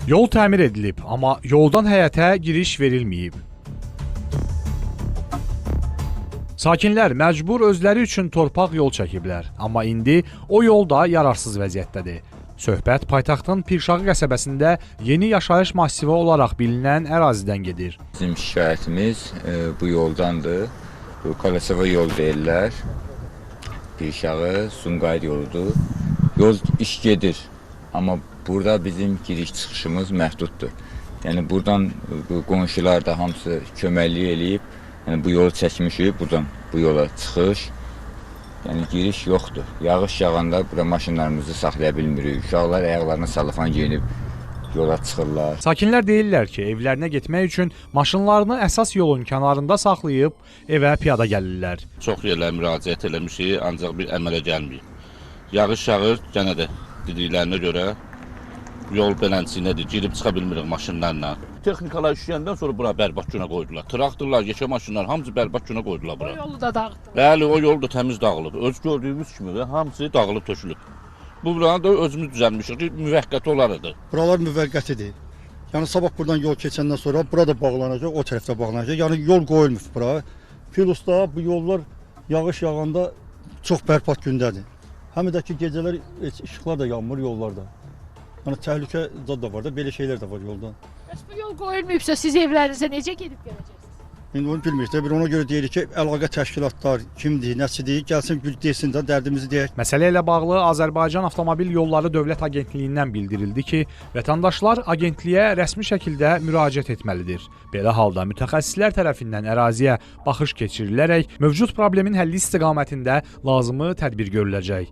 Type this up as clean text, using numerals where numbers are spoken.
Yol təmir edilib, amma yoldan həyətə giriş verilməyib. Sakinlər məcbur özləri üçün torpaq yol çəkiblər, amma indi o yol da yararsız vəziyyətdədir. Söhbət paytaxtın Pirşağı qəsəbəsində yeni yaşayış massivi olaraq bilinən ərazidən gedir. Bizim şikayətimiz bu yoldandır. Bu Kalasava yol deyirlər. Pirşağı, Sumqayıt yoludur. Yol iş gedir, amma burada bizim giriş-çıxışımız məhduddur. Yəni buradan bu qonşular da hamısı köməklik eləyib. Yəni bu yolu çəkmişik, buradan bu yola çıxış. Yəni giriş yoxdur. Yağış yağanda bura maşınlarımızı saxlaya bilmirik. Uşaqlar ayaqlarına salafan geyinib yola çıxırlar. Sakinlər deyirlər ki, evlərinə getmək üçün maşınlarını əsas yolun kənarında saxlayıb evə piyada gəlirlər. Çox yerlərə müraciət eləmişik, ancaq bir əmələ gəlməyib. Yağış yağır, yenə də dediklərinə görə yol belənciyinədir, girib çıxa bilmirik maşınlarla. Texnikalar işləyəndən sonra bura bərbad günə qoydular. Traktorlar, yekə maşınlar hamısı bərbad günə qoydular bura. O yolu da dağıtdılar. Bəli, o yol da təmiz dağılıb. Öz gördüyümüz kimi hamısı dağılıb tökülüb. Bu buranı da özümüz düzəlmişik, müvəqqəti olarıdır. Buralar müvəqqətidir. Yəni sabah buradan yol keçəndən sonra bura da bağlanacaq, o tərəfdə bağlanacaq. Yəni yol qoyulmur bura. Plus bu yollar yağış yağanda çox bərbat gündədir. Həm də ki gecələr işıqlar da yanmır yollarda. Yəni təhlükə zad da var da, belə şeylər də var yolda. Bəs bu yol qoyulmayıbsa siz evlərinizə necə gedib gələcəksiniz? İndi onu bilmirik də, ona görə deyirik ki, əlaqə təşkilatlar kimdir, nəçidir, gəlsin desin də dərdimizi deyək. Məsələ ilə bağlı Azərbaycan Avtomobil Yolları Dövlət Agentliyindən bildirildi ki, vətəndaşlar agentliyə rəsmi şəkildə müraciət etməlidir. Belə halda mütəxəssislər tərəfindən əraziyə baxış keçirilərək mövcud problemin həlli istiqamətində lazımi tədbir görüləcək.